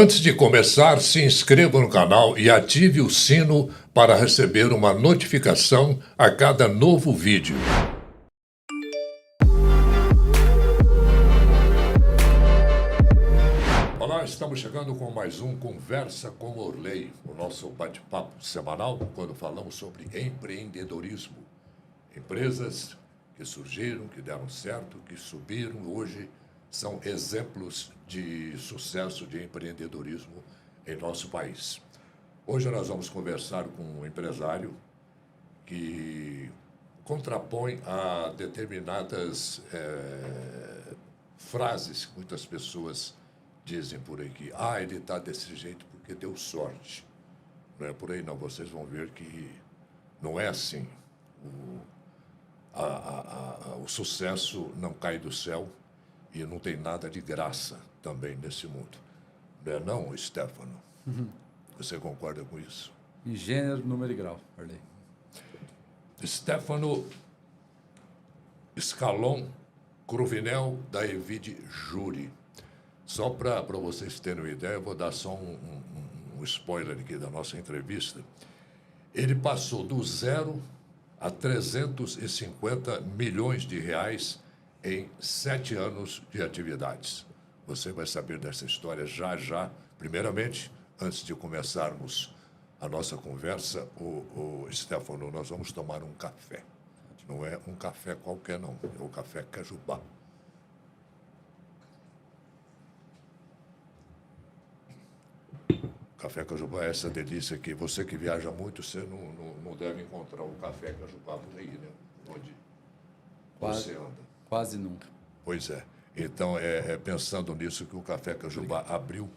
Antes de começar, se inscreva no canal e ative o sino para receber uma notificação a cada novo vídeo. Olá, estamos chegando com mais um Conversa com Morley, o nosso bate-papo semanal, quando falamos sobre empreendedorismo. Empresas que surgiram, que deram certo, que subiram, hoje são exemplos de sucesso de empreendedorismo em nosso país. Hoje nós vamos conversar com um empresário que contrapõe a determinadas frases que muitas pessoas dizem por aí que ele está desse jeito porque deu sorte. Não é por aí não, vocês vão ver que não é assim. O sucesso não cai do céu e não tem nada de graça também nesse mundo. Não é não, Stefano? Uhum. Você concorda com isso? Em gênero, número e grau, Morley. Stefano Scalon Cruvinel da Evide Júri. Só para vocês terem uma ideia, eu vou dar só um spoiler aqui da nossa entrevista. Ele passou do zero a 350 milhões de reais em 7 anos de atividades. Você vai saber dessa história já. Primeiramente, antes de começarmos a nossa conversa, o Stefano, nós vamos tomar um café. Não é um café qualquer, não. É o café Cajubá. Café Cajubá é essa delícia que você que viaja muito, você não deve encontrar o café Cajubá por aí, né? Onde você anda. Quase nunca. Pois é. Então, pensando nisso que o Café Cajubá abriu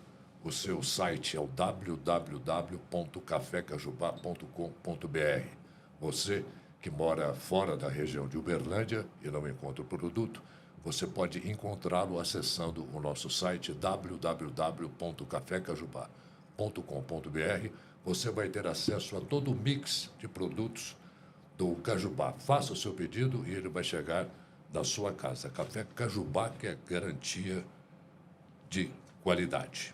o seu site, é o www.cafecajubá.com.br. Você que mora fora da região de Uberlândia e não encontra o produto, você pode encontrá-lo acessando o nosso site www.cafecajubá.com.br. Você vai ter acesso a todo o mix de produtos do Cajubá. Faça o seu pedido e ele vai chegar da sua casa. Café Cajubá, que é garantia de qualidade.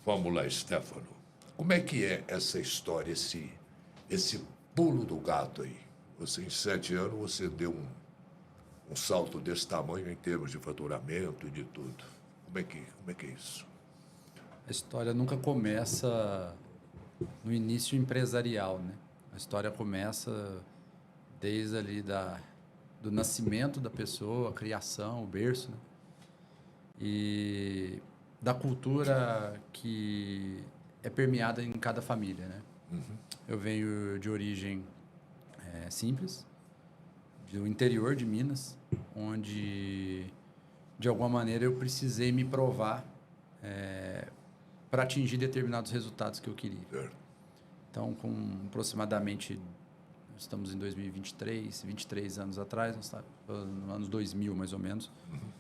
Vamos lá, Stefano. Como é que é essa história, esse pulo do gato aí? Você, em 7 anos, você deu um salto desse tamanho em termos de faturamento e de tudo. Como é que é isso? A história nunca começa no início empresarial, né? A história começa desde ali do nascimento da pessoa, a criação, o berço, né? E da cultura que é permeada em cada família, né? Uhum. Eu venho de origem simples, do interior de Minas, onde, de alguma maneira, eu precisei me provar para atingir determinados resultados que eu queria. Então, com aproximadamente... Estamos em 2023, 23 anos atrás, no anos 2000 mais ou menos. Uhum.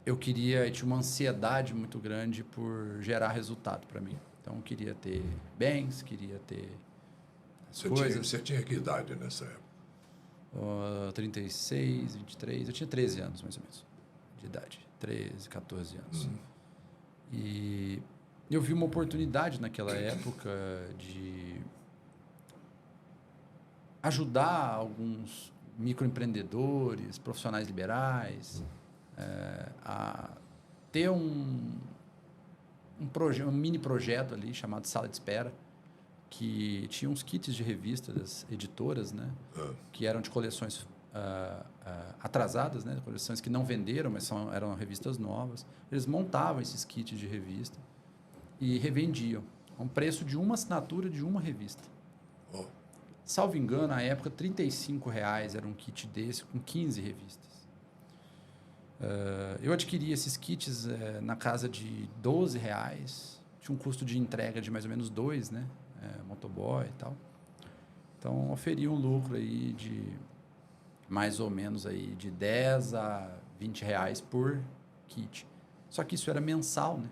Eu tinha uma ansiedade muito grande por gerar resultado para mim. Então, eu queria ter bens, queria ter coisas. Você tinha que idade nessa época? 36, 23, eu tinha 13 anos mais ou menos de idade, 13, 14 anos. Uhum. E eu vi uma oportunidade naquela época de ajudar alguns microempreendedores, profissionais liberais, a ter um mini projeto ali chamado Sala de Espera, que tinha uns kits de revistas das editoras, né, que eram de coleções atrasadas, né, coleções que não venderam, mas eram revistas novas. Eles montavam esses kits de revista e revendiam a um preço de uma assinatura de uma revista. Salvo engano, na época, R$35 era um kit desse, com 15 revistas. Eu adquiri esses kits na casa de R$12. Tinha um custo de entrega de mais ou menos 2, né? Motoboy e tal. Então, oferia um lucro aí de mais ou menos aí de R$10 a R$20 por kit. Só que isso era mensal, né?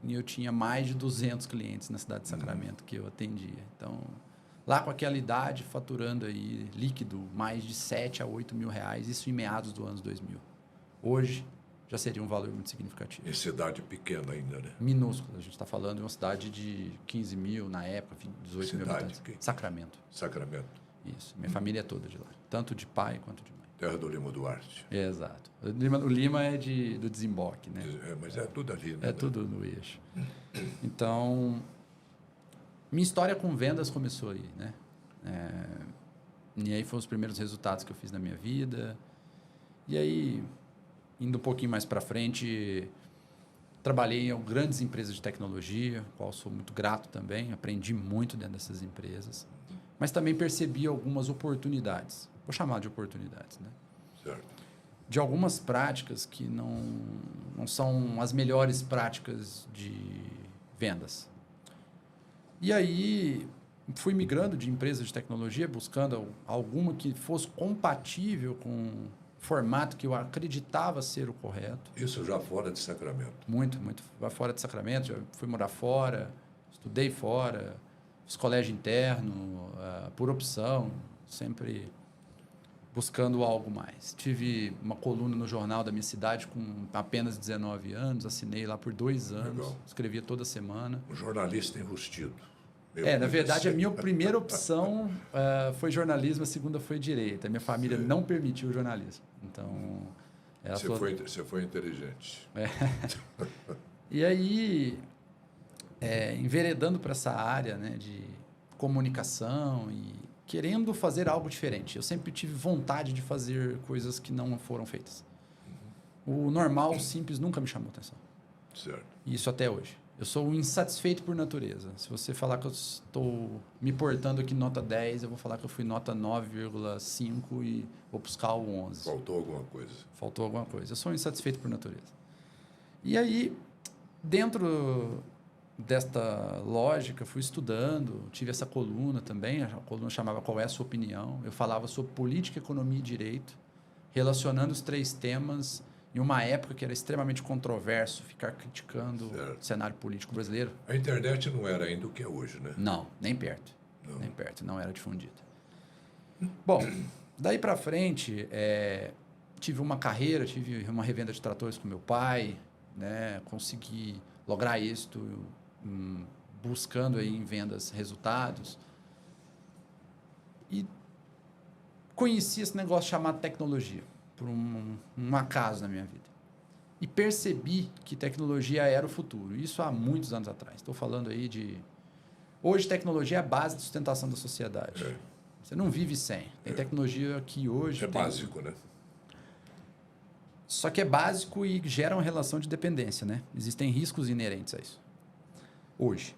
E eu tinha mais de 200 clientes na cidade de Sacramento que eu atendia. Então... Lá com aquela idade, faturando aí líquido mais de 7 a 8 mil reais, isso em meados do ano 2000. Hoje, já seria um valor muito significativo. Em cidade pequena ainda, né? Minúscula. A gente está falando de uma cidade de 15 mil, na época, 18 mil habitantes. Sacramento. Sacramento. Isso. Minha família é toda de lá. Tanto de pai quanto de mãe. Terra do Lima Duarte. Exato. O Lima é do Desemboque, né? Mas é tudo ali, né? É tudo no eixo. Então, minha história com vendas começou aí, né? E aí foram os primeiros resultados que eu fiz na minha vida. E aí, indo um pouquinho mais para frente, trabalhei em grandes empresas de tecnologia, qual sou muito grato também. Aprendi muito dentro dessas empresas. Mas também percebi algumas oportunidades. Vou chamar de oportunidades, né? Certo. De algumas práticas que não são as melhores práticas de vendas. E aí, fui migrando de empresas de tecnologia, buscando alguma que fosse compatível com o formato que eu acreditava ser o correto. Isso já fora de Sacramento? Muito fora de Sacramento. Já fui morar fora, estudei fora, fiz colégio interno, por opção, sempre buscando algo mais. Tive uma coluna no jornal da minha cidade com apenas 19 anos, assinei lá por 2 anos, legal. Escrevia toda semana. Um jornalista enrustido. Na verdade, a minha primeira opção foi jornalismo, a segunda foi direito. A minha família não permitiu o jornalismo. Então, você foi inteligente. E aí, enveredando para essa área, né, de comunicação e querendo fazer algo diferente. Eu sempre tive vontade de fazer coisas que não foram feitas. O normal, o simples, nunca me chamou atenção. Certo. E isso até hoje. Eu sou um insatisfeito por natureza. Se você falar que eu estou me portando aqui nota 10, eu vou falar que eu fui nota 9,5 e vou buscar o 11. Faltou alguma coisa. Faltou alguma coisa. Eu sou um insatisfeito por natureza. E aí, dentro desta lógica, fui estudando, tive essa coluna também, a coluna chamava Qual é a Sua Opinião? Eu falava sobre política, economia e direito, relacionando os 3 temas em uma época que era extremamente controverso ficar criticando o cenário político brasileiro. A internet não era ainda o que é hoje, né? Não, nem perto. Não. Nem perto, não era difundida. Bom, daí para frente, tive uma carreira, tive uma revenda de tratores com meu pai, né? Consegui lograr êxito buscando aí em vendas resultados. E conheci esse negócio chamado tecnologia, por um acaso na minha vida. E percebi que tecnologia era o futuro. Isso há muitos anos atrás. Estou falando aí de... Hoje, tecnologia é a base de sustentação da sociedade. Você não vive sem. Tem tecnologia que hoje... básico, né? Só que é básico e gera uma relação de dependência, né? Existem riscos inerentes a isso. Hoje.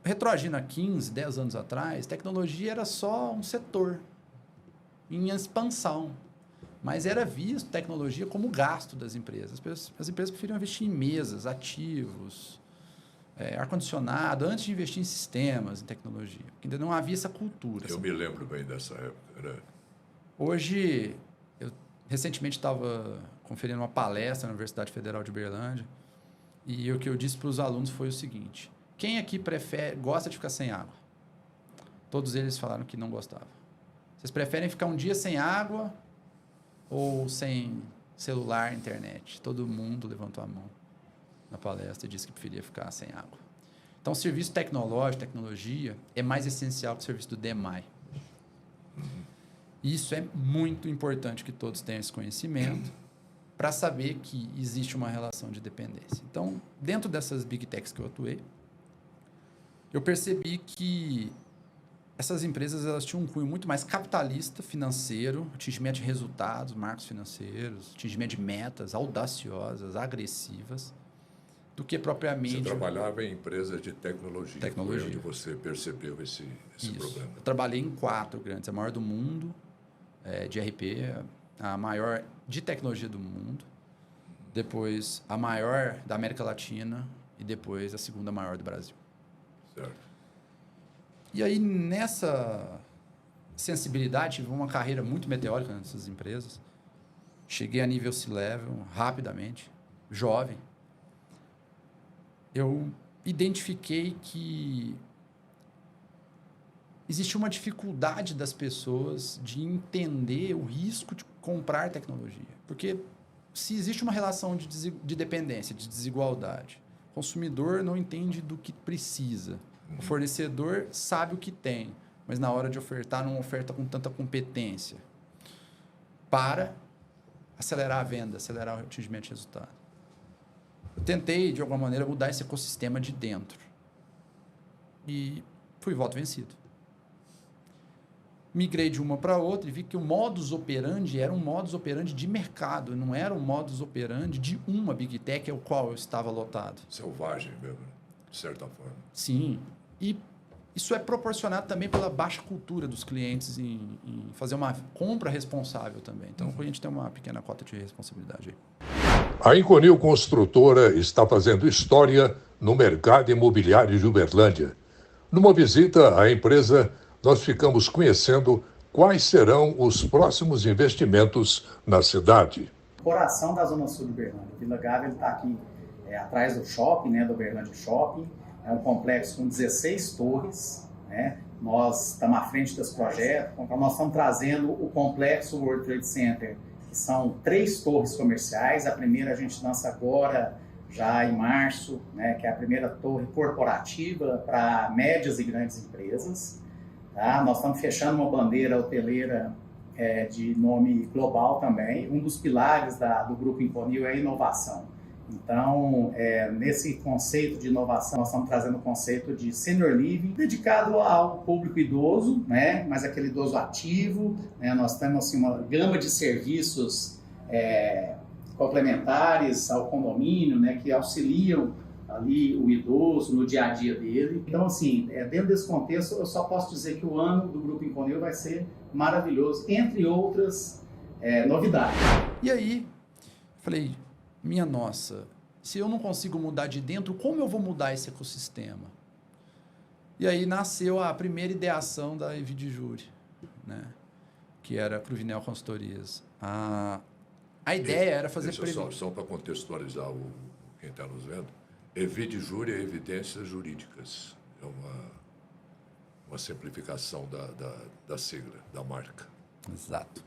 Retroagindo a 15, 10 anos atrás, tecnologia era só um setor em expansão. Mas era visto tecnologia como gasto das empresas. As empresas preferiam investir em mesas, ativos, ar-condicionado, antes de investir em sistemas, em tecnologia. Porque ainda não havia essa cultura. Eu me lembro bem dessa época. Hoje, eu recentemente estava conferindo uma palestra na Universidade Federal de Uberlândia e o que eu disse para os alunos foi o seguinte: quem aqui gosta de ficar sem água? Todos eles falaram que não gostavam. Vocês preferem ficar um dia sem água ou sem celular, internet? Todo mundo levantou a mão na palestra e disse que preferia ficar sem água. Então, o serviço tecnológico, tecnologia, é mais essencial que o serviço do DMAI. Isso é muito importante que todos tenham esse conhecimento para saber que existe uma relação de dependência. Então, dentro dessas Big Techs que eu atuei, eu percebi que essas empresas elas tinham um cunho muito mais capitalista, financeiro, atingimento de resultados, marcos financeiros, atingimento de metas audaciosas, agressivas, do que propriamente... Você trabalhava em empresas de tecnologia. Foi onde você percebeu esse problema. Eu trabalhei em 4 grandes. A maior do mundo, de RP, a maior de tecnologia do mundo, depois a maior da América Latina e depois a segunda maior do Brasil. Certo. E aí, nessa sensibilidade, tive uma carreira muito meteórica nessas empresas. Cheguei a nível C-level rapidamente, jovem. Eu identifiquei que existe uma dificuldade das pessoas de entender o risco de comprar tecnologia. Porque se existe uma relação de dependência, de desigualdade, o consumidor não entende do que precisa. O fornecedor sabe o que tem, mas na hora de ofertar, não oferta com tanta competência. Para acelerar a venda, acelerar o atingimento de resultado. Eu tentei, de alguma maneira, mudar esse ecossistema de dentro. E fui voto vencido. Migrei de uma para outra e vi que o modus operandi era um modus operandi de mercado, não era um modus operandi de uma Big Tech, ao qual eu estava lotado. Selvagem mesmo, de certa forma. Sim. E isso é proporcionado também pela baixa cultura dos clientes em fazer uma compra responsável também. Então, a gente tem uma pequena cota de responsabilidade aí. A Inconil Construtora está fazendo história no mercado imobiliário de Uberlândia. Numa visita à empresa, nós ficamos conhecendo quais serão os próximos investimentos na cidade. Coração da Zona Sul de Uberlândia. Vila Gávea está aqui atrás do shopping, né, do Uberlândia Shopping. É um complexo com 16 torres. Né? Nós estamos à frente desse projeto. Então, nós estamos trazendo o complexo World Trade Center, que são 3 torres comerciais. A primeira a gente lança agora, já em março, né, que é a primeira torre corporativa para médias e grandes empresas. Tá? Nós estamos fechando uma bandeira hoteleira de nome global também. Um dos pilares do Grupo Inconil é a inovação. Então, nesse conceito de inovação, nós estamos trazendo o conceito de senior living, dedicado ao público idoso, né? Mas aquele idoso ativo. Né? Nós temos assim, uma gama de serviços complementares ao condomínio, né? Que auxiliam ali o idoso no dia a dia dele. Então, assim, dentro desse contexto, eu só posso dizer que o ano do Grupo Inconil vai ser maravilhoso, entre outras novidades. E aí, falei, minha nossa, se eu não consigo mudar de dentro, como eu vou mudar esse ecossistema? E aí nasceu a primeira ideação da Evide Júri, né? Que era a Cruvinel Consultorias. A ideia era fazer... Só para contextualizar quem está nos vendo, Evide Júri é evidências jurídicas. É uma simplificação da sigla, da marca. Exato.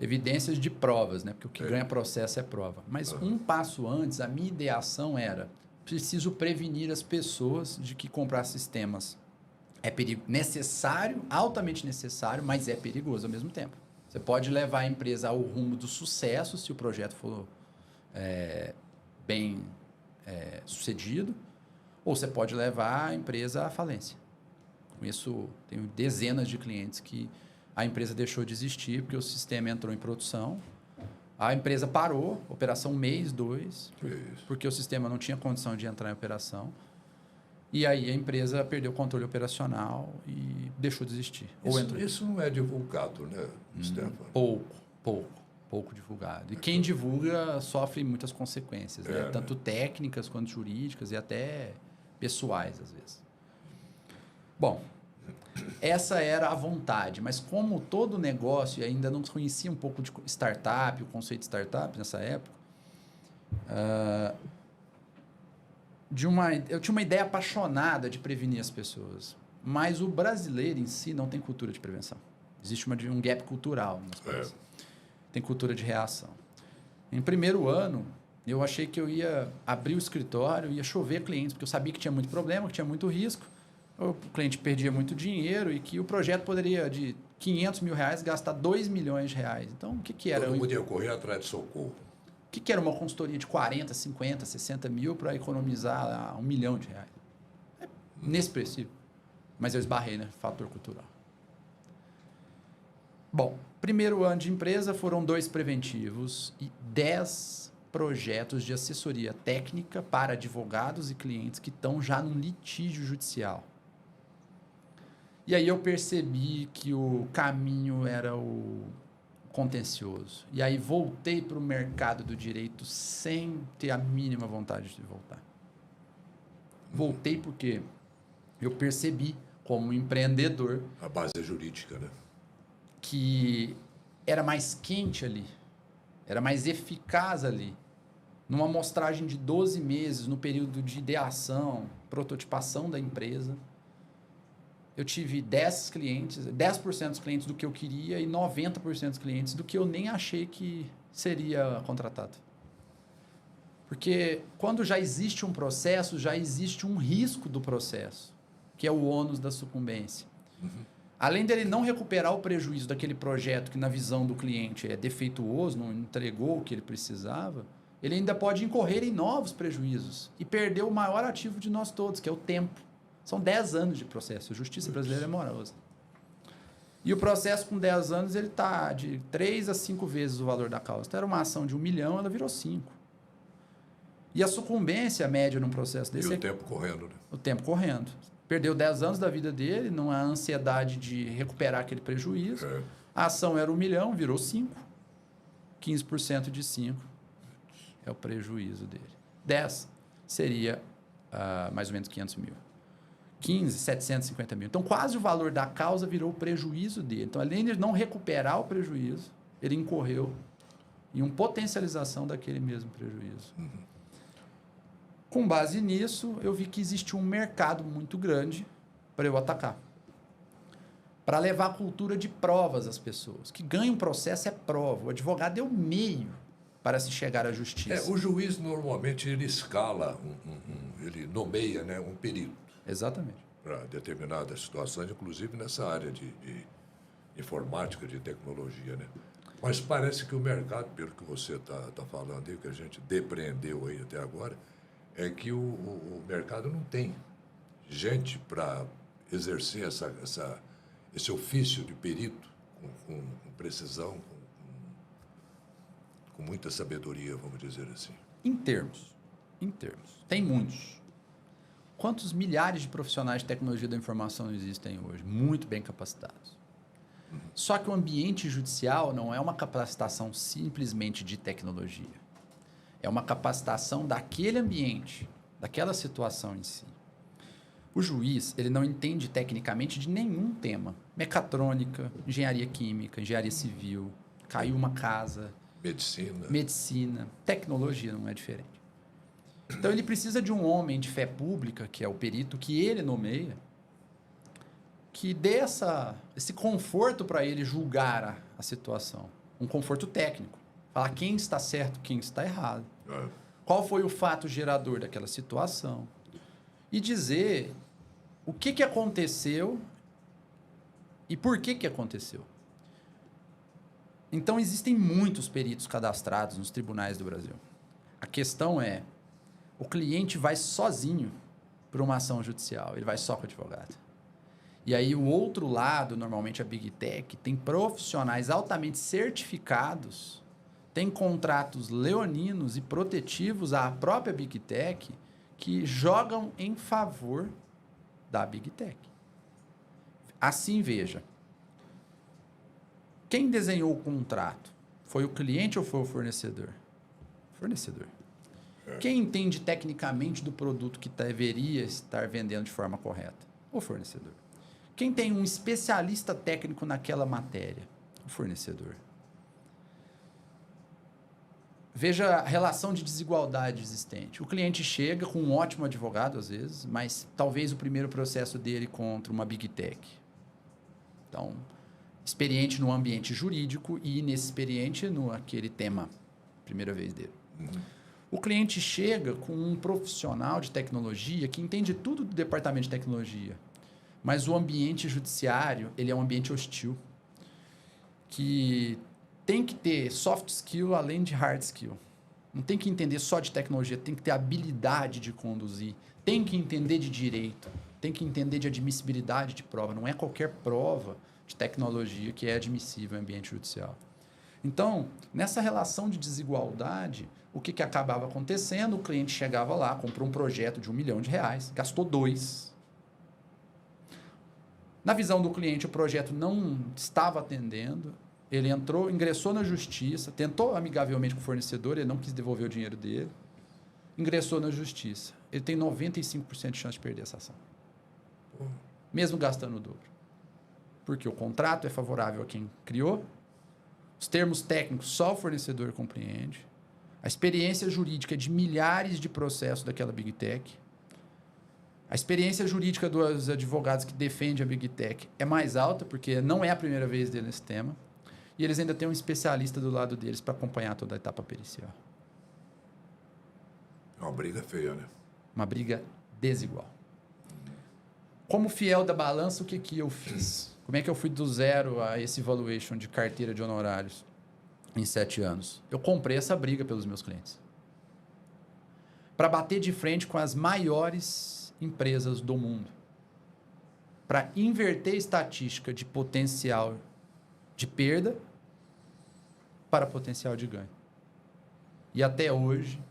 Evidências de provas, né? Porque o que ganha processo é prova. Mas um passo antes, a minha ideação era: preciso prevenir as pessoas de que comprar sistemas é necessário, altamente necessário, mas é perigoso ao mesmo tempo. Você pode levar a empresa ao rumo do sucesso se o projeto for bem sucedido, ou você pode levar a empresa à falência. Com isso, tenho dezenas de clientes que a empresa deixou de existir porque o sistema entrou em produção. A empresa parou, operação 1 mês, 2, porque o sistema não tinha condição de entrar em operação. E aí a empresa perdeu o controle operacional e deixou de existir. Isso não é divulgado, né, Stefano? Pouco divulgado. E quem divulga sofre muitas consequências, né? Tanto técnicas quanto jurídicas e até pessoais, às vezes. Bom, essa era a vontade, mas como todo negócio, e ainda não conhecia um pouco de startup, o conceito de startup nessa época, eu tinha uma ideia apaixonada de prevenir as pessoas, mas o brasileiro em si não tem cultura de prevenção. Existe um gap cultural nas coisas. Tem cultura de reação. Em primeiro ano, eu achei que eu ia abrir o escritório, ia chover clientes, porque eu sabia que tinha muito problema, que tinha muito risco, o cliente perdia muito dinheiro e que o projeto poderia, de R$500 mil, gastar R$2 milhões. Então, o que era? Todo mundo ia correr atrás de socorro. O que era uma consultoria de 40, 50, 60 mil para economizar R$1 milhão? É inexpressivo. Mas eu esbarrei, né? Fator cultural. Bom, primeiro ano de empresa foram 2 preventivos e 10 projetos de assessoria técnica para advogados e clientes que estão já no litígio judicial. E aí eu percebi que o caminho era o contencioso. E aí voltei para o mercado do direito sem ter a mínima vontade de voltar. Voltei porque eu percebi, como empreendedor... A base é jurídica, né? Que era mais quente ali, era mais eficaz ali. Numa amostragem de 12 meses, no período de ideação, prototipação da empresa, eu tive 10% dos clientes do que eu queria e 90% dos clientes do que eu nem achei que seria contratado. Porque quando já existe um processo, já existe um risco do processo, que é o ônus da sucumbência. Além dele não recuperar o prejuízo daquele projeto que, na visão do cliente, é defeituoso, não entregou o que ele precisava, ele ainda pode incorrer em novos prejuízos e perder o maior ativo de nós todos, que é o tempo. São 10 anos de processo. A justiça brasileira é morosa. E o processo, com 10 anos, ele está de 3 a 5 vezes o valor da causa. Então, era uma ação de 1 milhão, ela virou 5. E a sucumbência média num processo desse... E o tempo correndo, né? O tempo correndo. Perdeu 10 anos da vida dele, numa ansiedade de recuperar aquele prejuízo. É. A ação era 1 milhão, virou 5. 15% de 5 é o prejuízo dele. 10 seria mais ou menos 500 mil. 15, 750 mil. Então, quase o valor da causa virou o prejuízo dele. Então, além de não recuperar o prejuízo, ele incorreu em uma potencialização daquele mesmo prejuízo. Com base nisso, eu vi que existe um mercado muito grande para eu atacar. Para levar a cultura de provas às pessoas. Que ganha um processo é prova. O advogado é o meio para se chegar à justiça. O juiz, normalmente, ele escala, ele nomeia, né, um perito. Exatamente. Para determinadas situações, inclusive nessa área de informática, de tecnologia, né? Mas parece que o mercado, pelo que você tá falando aí, que a gente depreendeu aí até agora, é que o mercado não tem gente para exercer esse ofício de perito com precisão, com muita sabedoria, vamos dizer assim. Em termos. Tem muitos. Quantos milhares de profissionais de tecnologia da informação existem hoje? Muito bem capacitados. Só que o ambiente judicial não é uma capacitação simplesmente de tecnologia. É uma capacitação daquele ambiente, daquela situação em si. O juiz, ele não entende tecnicamente de nenhum tema. Mecatrônica, engenharia química, engenharia civil, caiu uma casa. Medicina. Tecnologia não é diferente. Então, ele precisa de um homem de fé pública, que é o perito que ele nomeia, que dê esse conforto para ele julgar a situação. Um conforto técnico. Falar quem está certo, quem está errado. Qual foi o fato gerador daquela situação. E dizer o que aconteceu e por que aconteceu. Então, existem muitos peritos cadastrados nos tribunais do Brasil. A questão é, o cliente vai sozinho para uma ação judicial, ele vai só com o advogado. E aí, o outro lado, normalmente a Big Tech, tem profissionais altamente certificados, tem contratos leoninos e protetivos à própria Big Tech, que jogam em favor da Big Tech. Assim, veja, quem desenhou o contrato? Foi o cliente ou foi o fornecedor? Fornecedor. Quem entende tecnicamente do produto que deveria estar vendendo de forma correta? O fornecedor. Quem tem um especialista técnico naquela matéria? O fornecedor. Veja a relação de desigualdade existente. O cliente chega com um ótimo advogado, às vezes, mas talvez o primeiro processo dele contra uma Big Tech. Então, experiente no ambiente jurídico e inexperiente naquele tema, primeira vez dele. O cliente chega com um profissional de tecnologia que entende tudo do departamento de tecnologia, mas o ambiente judiciário, ele é um ambiente hostil, que tem que ter soft skill além de hard skill. Não tem que entender só de tecnologia, tem que ter habilidade de conduzir, tem que entender de direito, tem que entender de admissibilidade de prova. Não é qualquer prova de tecnologia que é admissível em ambiente judicial. Então, nessa relação de desigualdade, o que acabava acontecendo? O cliente chegava lá, comprou um projeto de R$1 milhão, gastou 2. Na visão do cliente, o projeto não estava atendendo, ele ingressou na justiça, tentou amigavelmente com o fornecedor, ele não quis devolver o dinheiro dele, ingressou na justiça. Ele tem 95% de chance de perder essa ação. Mesmo gastando o dobro. Porque o contrato é favorável a quem criou, os termos técnicos só o fornecedor compreende, a experiência jurídica de milhares de processos daquela Big Tech, a experiência jurídica dos advogados que defendem a Big Tech é mais alta, porque não é a primeira vez dele nesse tema, E eles ainda têm um especialista do lado deles para acompanhar toda a etapa pericial. É uma briga feia, né? Uma briga desigual. Como fiel da balança, o que eu fiz? Como é que eu fui do zero a esse valuation de carteira de honorários em 7 anos? Eu comprei essa briga pelos meus clientes. Para bater de frente com as maiores empresas do mundo. Para inverter a estatística de potencial de perda para potencial de ganho. E até hoje,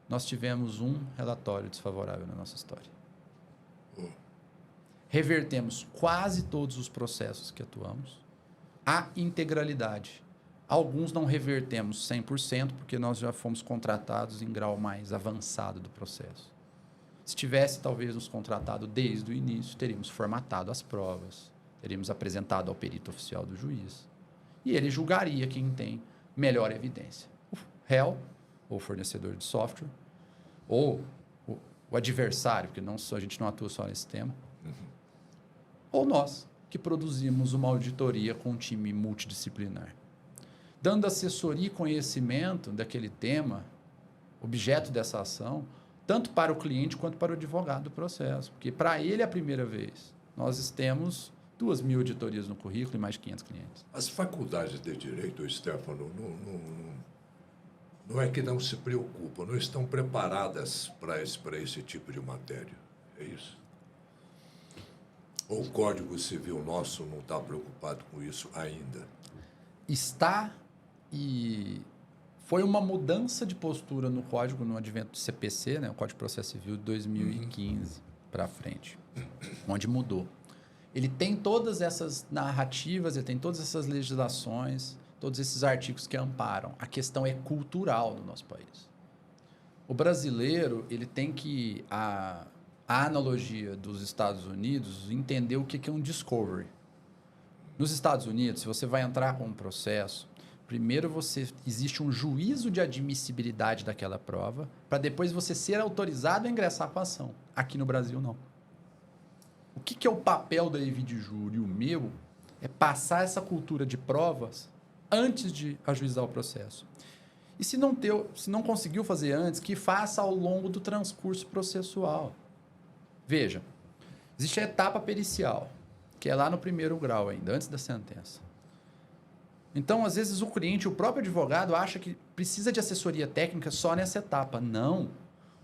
nós tivemos um relatório desfavorável na nossa história. Revertemos quase todos os processos que atuamos à integralidade. Alguns não revertemos 100%, porque nós já fomos contratados em grau mais avançado do processo. Se tivesse, talvez, nos contratado desde o início, teríamos formatado as provas, teríamos apresentado ao perito oficial do juiz, e ele julgaria quem tem melhor evidência. O réu, ou o fornecedor de software, ou o adversário, porque a gente não atua só nesse tema, ou nós, que produzimos uma auditoria com um time multidisciplinar. Dando assessoria e conhecimento daquele tema, objeto dessa ação, tanto para o cliente quanto para o advogado do processo. Porque para ele é a primeira vez. Nós temos 2.000 auditorias no currículo e mais de 500 clientes. As faculdades de Direito, Stefano, não é que não se preocupam, não estão preparadas para esse tipo de matéria. É isso? Ou o Código Civil nosso não está preocupado com isso ainda? Está, e foi uma mudança de postura no código no advento do CPC, né, o Código de Processo Civil de 2015 para frente, onde mudou. Ele tem todas essas narrativas, ele tem todas essas legislações, todos esses artigos que amparam. A questão é cultural no nosso país. O brasileiro, ele tem que, a analogia dos Estados Unidos, entender o que é um discovery. Nos Estados Unidos, se você vai entrar com um processo, primeiro existe um juízo de admissibilidade daquela prova, para depois você ser autorizado a ingressar com a ação. Aqui no Brasil, não. O que é o papel da EV de júri? O meu é passar essa cultura de provas antes de ajuizar o processo. E se não conseguiu fazer antes, que faça ao longo do transcurso processual. Veja, existe a etapa pericial, que é lá no primeiro grau ainda, antes da sentença. Então, às vezes, o cliente, o próprio advogado, acha que precisa de assessoria técnica só nessa etapa. Não.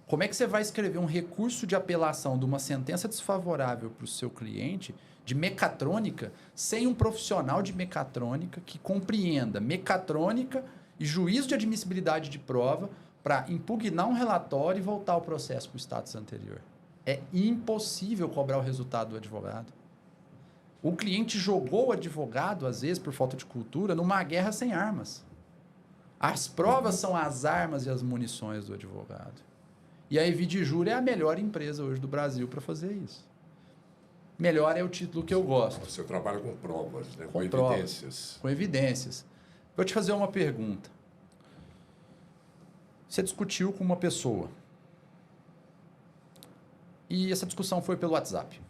Como é que você vai escrever um recurso de apelação de uma sentença desfavorável para o seu cliente de mecatrônica sem um profissional de mecatrônica que compreenda mecatrônica e juízo de admissibilidade de prova para impugnar um relatório e voltar o processo para o status anterior? É impossível cobrar o resultado do advogado. O cliente jogou o advogado, às vezes, por falta de cultura, numa guerra sem armas. As provas são as armas e as munições do advogado. E a EV de júri é a melhor empresa hoje do Brasil para fazer isso. Melhor é o título que eu gosto. Você trabalha com provas, né? Com evidências. Com evidências. Vou te fazer uma pergunta. Você discutiu com uma pessoa. E essa discussão foi pelo WhatsApp.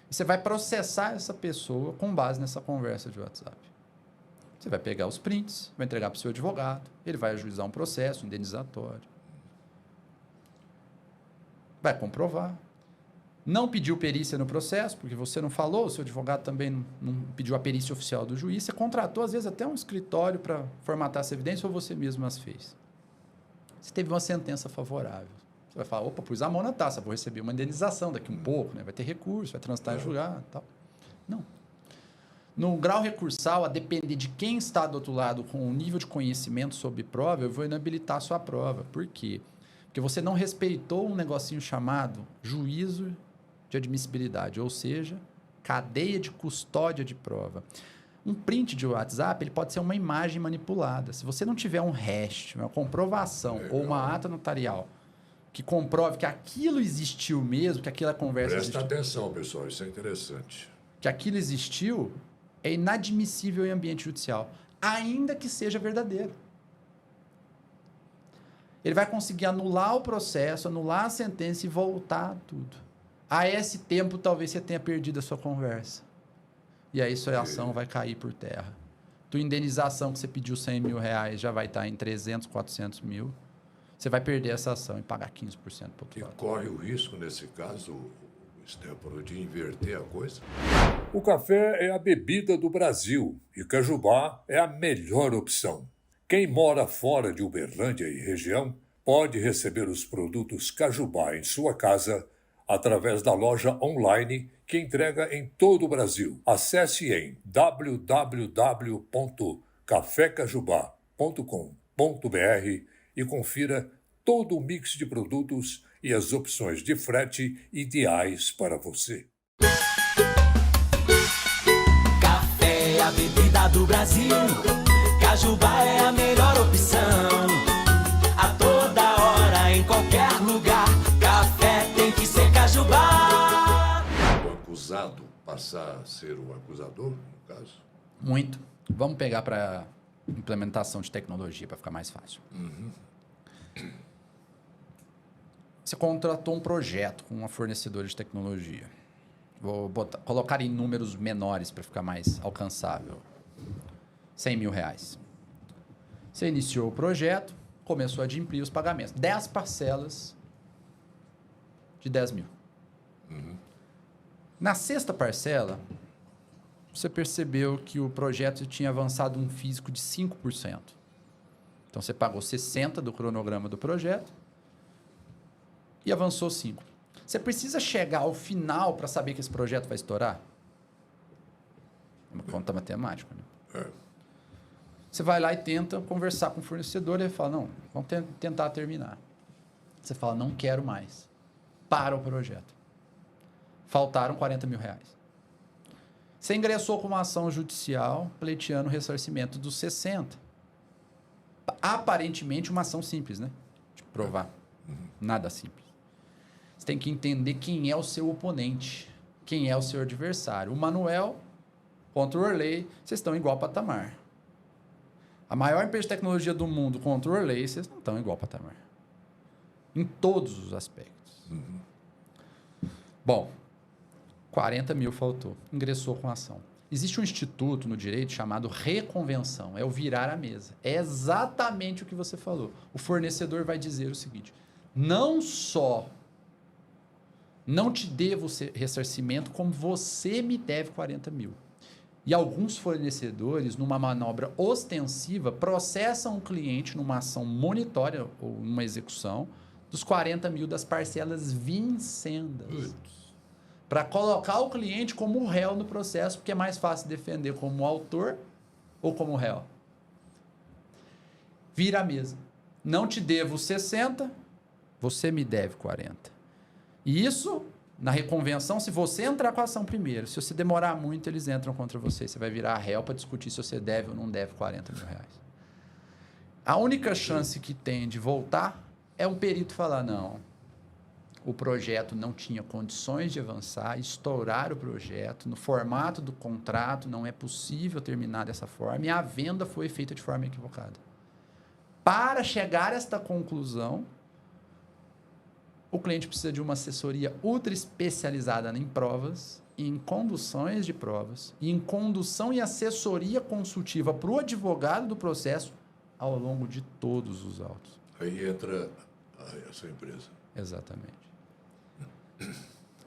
E você vai processar essa pessoa com base nessa conversa de WhatsApp. Você vai pegar os prints, vai entregar para o seu advogado, ele vai ajuizar um processo indenizatório. Vai comprovar. Não pediu perícia no processo, porque você não falou, o seu advogado também não pediu a perícia oficial do juiz, você contratou, às vezes, até um escritório para formatar essa evidência ou você mesmo as fez. Você teve uma sentença favorável. Você vai falar, opa, pus a mão na taça, vou receber uma indenização daqui um pouco, né? Vai ter recurso, vai transitar em julgado e tal. Não. No grau recursal, a depender de quem está do outro lado com o nível de conhecimento sobre prova, eu vou inabilitar a sua prova. Por quê? Porque você não respeitou um negocinho chamado juízo de admissibilidade, ou seja, cadeia de custódia de prova. Um print de WhatsApp, ele pode ser uma imagem manipulada. Se você não tiver um hash, uma comprovação ou uma ata notarial que comprove que aquilo existiu mesmo, que aquela conversa Presta existiu. atenção, pessoal, isso é interessante. Que aquilo existiu, é inadmissível em ambiente judicial, ainda que seja verdadeiro. Ele vai conseguir anular o processo, anular a sentença e voltar tudo. A esse tempo, talvez você tenha perdido a sua conversa. E aí sua ação vai cair por terra. tua indenização que você pediu R$100.000 já vai estar em 300, 400 mil. Você vai perder essa ação e pagar 15% para outro E lado. corre o risco, nesse caso, Stefano, de inverter a coisa? O café é a bebida do Brasil e Cajubá é a melhor opção. Quem mora fora de Uberlândia e região pode receber os produtos Cajubá em sua casa através da loja online que entrega em todo o Brasil. Acesse em www.cafecajubá.com.br e confira todo o mix de produtos e as opções de frete ideais para você. Café é a bebida do Brasil. Cajubá é a melhor opção. A toda hora, em qualquer lugar, café tem que ser Cajubá. O acusado passar a ser o acusador, no caso? Muito. Vamos pegar para implementação de tecnologia, para ficar mais fácil. Você contratou um projeto com uma fornecedora de tecnologia. Vou colocar em números menores para ficar mais alcançável. R$100.000. Você iniciou o projeto, começou a adimplir os pagamentos. 10 parcelas de 10 mil. Na sexta parcela, você percebeu que o projeto tinha avançado um físico de 5%. Então, você pagou 60% do cronograma do projeto e avançou 5%. Você precisa chegar ao final para saber que esse projeto vai estourar? É uma conta matemática, né? Você vai lá e tenta conversar com o fornecedor e ele fala, não, vamos tentar terminar. Você fala, não quero mais. Para o projeto. Faltaram R$40.000. Você ingressou com uma ação judicial pleiteando o ressarcimento dos 60. Aparentemente uma ação simples, né? De provar. Nada simples. Você tem que entender quem é o seu oponente, quem é o seu adversário. O Manuel contra o Orley, vocês estão igual patamar. A maior empresa de tecnologia do mundo contra o Orley, vocês não estão igual patamar. Em todos os aspectos. Bom, 40 mil faltou. Ingressou com a ação. Existe um instituto no direito chamado reconvenção. É o virar a mesa. É exatamente o que você falou. O fornecedor vai dizer o seguinte, não só não te devo ressarcimento, como você me deve 40 mil. E alguns fornecedores, numa manobra ostensiva, processam o cliente numa ação monitória ou numa execução dos 40 mil das parcelas vincendas. Para colocar o cliente como réu no processo, porque é mais fácil defender como autor ou como réu. Vira a mesa. Não te devo 60, você me deve 40. E isso, na reconvenção, se você entrar com a ação primeiro, se você demorar muito, eles entram contra você. Você vai virar réu para discutir se você deve ou não deve 40 mil reais. A única chance que tem de voltar é um perito falar, não, o projeto não tinha condições de avançar, estourar o projeto, no formato do contrato não é possível terminar dessa forma e a venda foi feita de forma equivocada. Para chegar a esta conclusão, o cliente precisa de uma assessoria ultra especializada em provas, em conduções de provas, e em condução e assessoria consultiva para o advogado do processo ao longo de todos os autos. Aí entra essa empresa. Exatamente.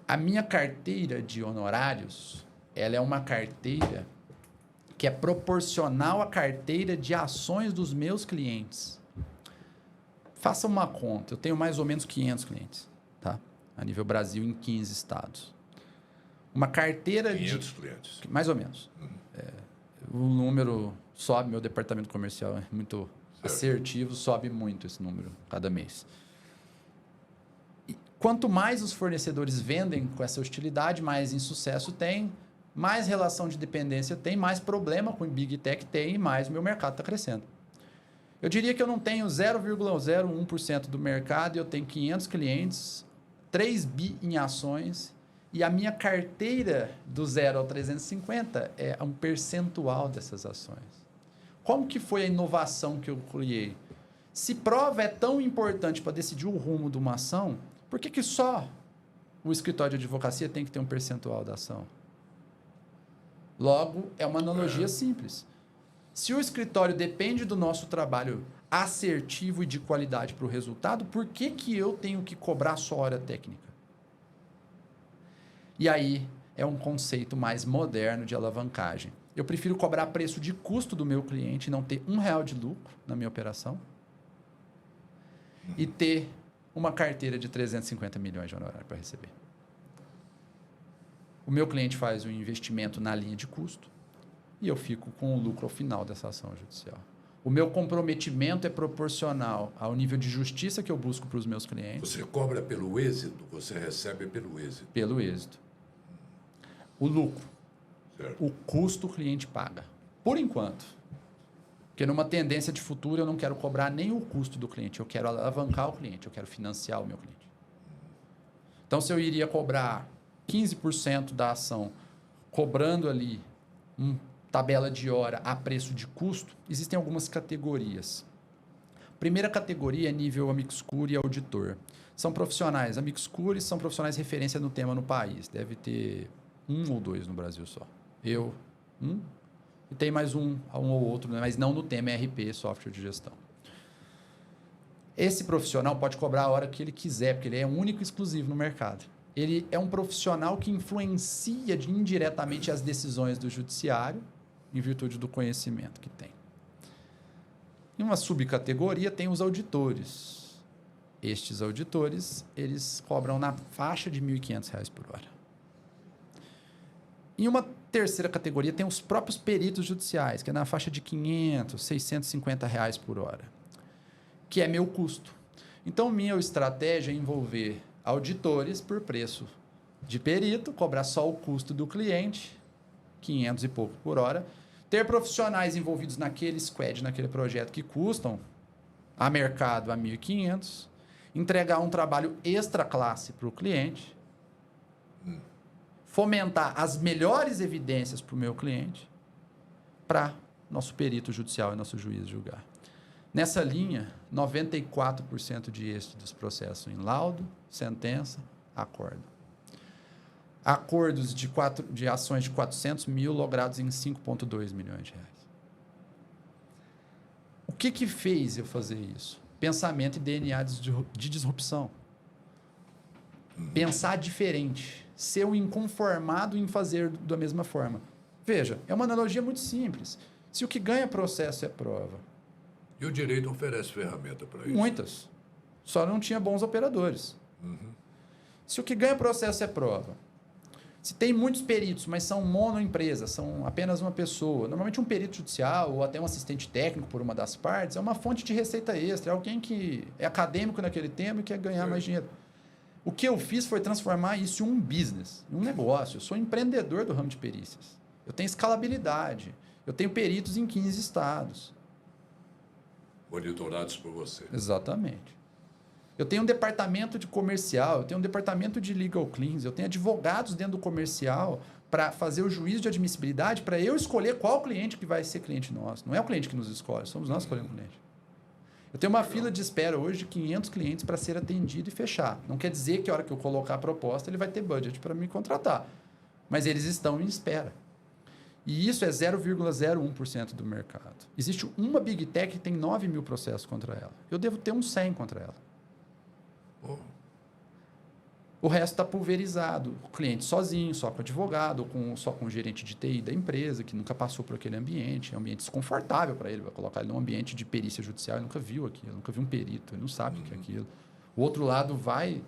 A minha carteira de honorários, ela é uma carteira que é proporcional à carteira de ações dos meus clientes. Faça uma conta. Eu tenho mais ou menos 500 clientes, tá? A nível Brasil, em 15 estados. Uma carteira 500 clientes. Mais ou menos. O número sobe, meu departamento comercial é muito assertivo, sobe muito esse número cada mês. E quanto mais os fornecedores vendem com essa hostilidade, mais insucesso tem, mais relação de dependência tem, mais problema com o Big Tech tem e mais o meu mercado está crescendo. Eu diria que eu não tenho 0,01% do mercado, eu tenho 500 clientes, 3 bi em ações e a minha carteira do 0 ao 350 é um percentual dessas ações. Como que foi a inovação que eu criei? Se prova é tão importante para decidir o rumo de uma ação, por que só o escritório de advocacia tem que ter um percentual da ação? Logo, é uma analogia simples. Se o escritório depende do nosso trabalho assertivo e de qualidade para o resultado, por que eu tenho que cobrar só hora técnica? E aí é um conceito mais moderno de alavancagem. Eu prefiro cobrar preço de custo do meu cliente e não ter R$1 de lucro na minha operação e ter uma carteira de 350 milhões de honorário para receber. O meu cliente faz um investimento na linha de custo e eu fico com o lucro ao final dessa ação judicial. O meu comprometimento é proporcional ao nível de justiça que eu busco para os meus clientes. Você cobra pelo êxito, você recebe pelo êxito. Pelo êxito. O lucro. Certo. O custo o cliente paga. Por enquanto. Porque numa tendência de futuro eu não quero cobrar nem o custo do cliente. Eu quero alavancar o cliente. Eu quero financiar o meu cliente. Então, se eu iria cobrar 15% da ação, cobrando ali tabela de hora a preço de custo, existem algumas categorias. Primeira categoria é nível amicus curiae e auditor. São profissionais. Amicus curiae são profissionais referência no tema no país. Deve ter 1 ou 2 no Brasil só. Eu, e tem mais um ou outro, mas não no tema ERP, software de gestão. Esse profissional pode cobrar a hora que ele quiser, porque ele é único e exclusivo no mercado. Ele é um profissional que influencia indiretamente as decisões do judiciário, em virtude do conhecimento que tem. Em uma subcategoria tem os auditores. Estes auditores, eles cobram na faixa de R$ 1.500 por hora. Em uma terceira categoria tem os próprios peritos judiciais, que é na faixa de R$ 500, R$ 650 por hora, que é meu custo. Então, minha estratégia é envolver auditores por preço de perito, cobrar só o custo do cliente, 500 e pouco por hora, ter profissionais envolvidos naquele squad, naquele projeto que custam a mercado a 1.500, entregar um trabalho extra classe para o cliente, fomentar as melhores evidências para o meu cliente, para nosso perito judicial e nosso juiz julgar. Nessa linha, 94% de êxito dos processos em laudo, sentença, acordo. Acordos de ações de 400 mil logrados em 5,2 milhões de reais. O que fez eu fazer isso? Pensamento e DNA de disrupção. Pensar diferente. Ser um inconformado em fazer da mesma forma. Veja, é uma analogia muito simples. Se o que ganha processo é prova. E o direito oferece ferramenta para isso? Muitas. Só não tinha bons operadores. Se o que ganha processo é prova. Se tem muitos peritos, mas são monoempresas, são apenas uma pessoa, normalmente um perito judicial ou até um assistente técnico por uma das partes, é uma fonte de receita extra, é alguém que é acadêmico naquele tema e quer ganhar mais dinheiro. O que eu fiz foi transformar isso em um business, em um negócio. Eu sou empreendedor do ramo de perícias. Eu tenho escalabilidade. Eu tenho peritos em 15 estados. Monitorados por você. Exatamente. Eu tenho um departamento de comercial, eu tenho um departamento de legal cleans, eu tenho advogados dentro do comercial para fazer o juízo de admissibilidade, para eu escolher qual cliente que vai ser cliente nosso. Não é o cliente que nos escolhe, somos nós que escolhemos o cliente. Eu tenho uma fila de espera hoje de 500 clientes para ser atendido e fechar. Não quer dizer que a hora que eu colocar a proposta, ele vai ter budget para me contratar. Mas eles estão em espera. E isso é 0,01% do mercado. Existe uma Big Tech que tem 9 mil processos contra ela. Eu devo ter uns 100 contra ela. O resto está pulverizado. O cliente sozinho, só com o advogado, só com o gerente de TI da empresa, que nunca passou por aquele ambiente. É um ambiente desconfortável para ele. Vai colocar ele num ambiente de perícia judicial. Ele nunca viu aquilo, nunca viu um perito, ele não sabe o que é aquilo. O outro lado vai,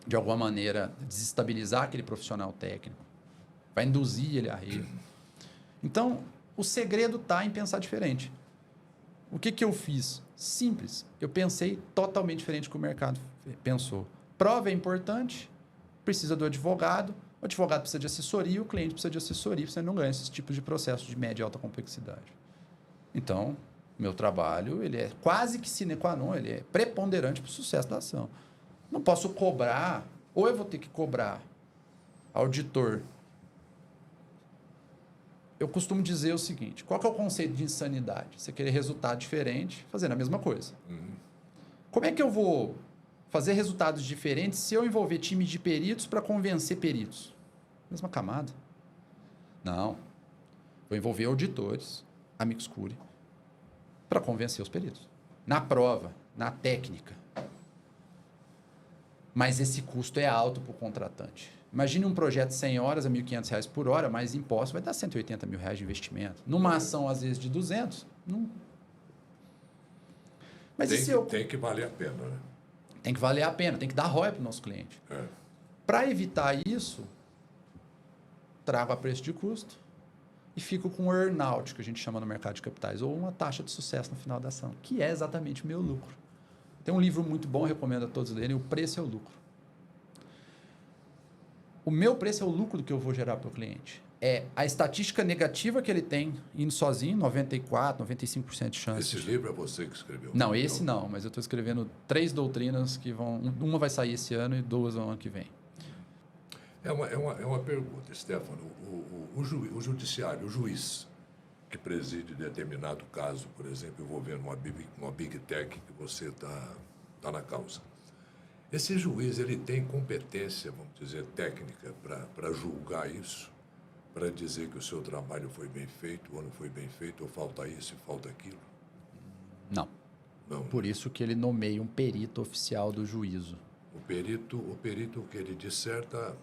de alguma maneira, desestabilizar aquele profissional técnico. Vai induzir ele a erro. Então, o segredo está em pensar diferente. O que eu fiz? Simples. Eu pensei totalmente diferente do que o mercado pensou. Prova é importante, precisa do advogado, o advogado precisa de assessoria, o cliente precisa de assessoria, você não ganha esses tipos de processos de média e alta complexidade. Então, meu trabalho ele é quase que sine qua non, ele é preponderante para o sucesso da ação. Não posso cobrar, ou eu vou ter que cobrar auditor. Eu costumo dizer o seguinte, qual que é o conceito de insanidade? Você querer resultado diferente fazendo a mesma coisa. Como é que eu vou fazer resultados diferentes se eu envolver time de peritos para convencer peritos? Mesma camada. Não. Vou envolver auditores, amicus curiae, para convencer os peritos. Na prova, na técnica. Mas esse custo é alto para o contratante. Imagine um projeto de 100 horas a R$ 1.500 por hora, mais impostos, vai dar R$ 180 mil de investimento. Numa ação, às vezes, de 200, não... Mas tem que valer a pena, né? Tem que valer a pena, tem que dar ROI para o nosso cliente. Para evitar isso, trago a preço de custo e fico com um earn-out, que a gente chama no mercado de capitais, ou uma taxa de sucesso no final da ação, que é exatamente o meu lucro. Tem um livro muito bom, recomendo a todos lerem, O Preço é o Lucro. O meu preço é o lucro que eu vou gerar para o cliente. É a estatística negativa que ele tem indo sozinho, 94%, 95% de chance. Esse livro é você que escreveu? Não, esse não, mas eu estou escrevendo 3 doutrinas que vão... Uma vai sair esse ano e 2 no ano que vem. É uma pergunta, Stefano. O judiciário, o juiz que preside determinado caso, por exemplo, envolvendo uma big tech que você está na causa. Esse juiz, ele tem competência, vamos dizer, técnica para julgar isso? Para dizer que o seu trabalho foi bem feito, ou não foi bem feito, ou falta isso e falta aquilo? Não. Não. Por isso que ele nomeia um perito oficial do juízo. O perito que ele disserta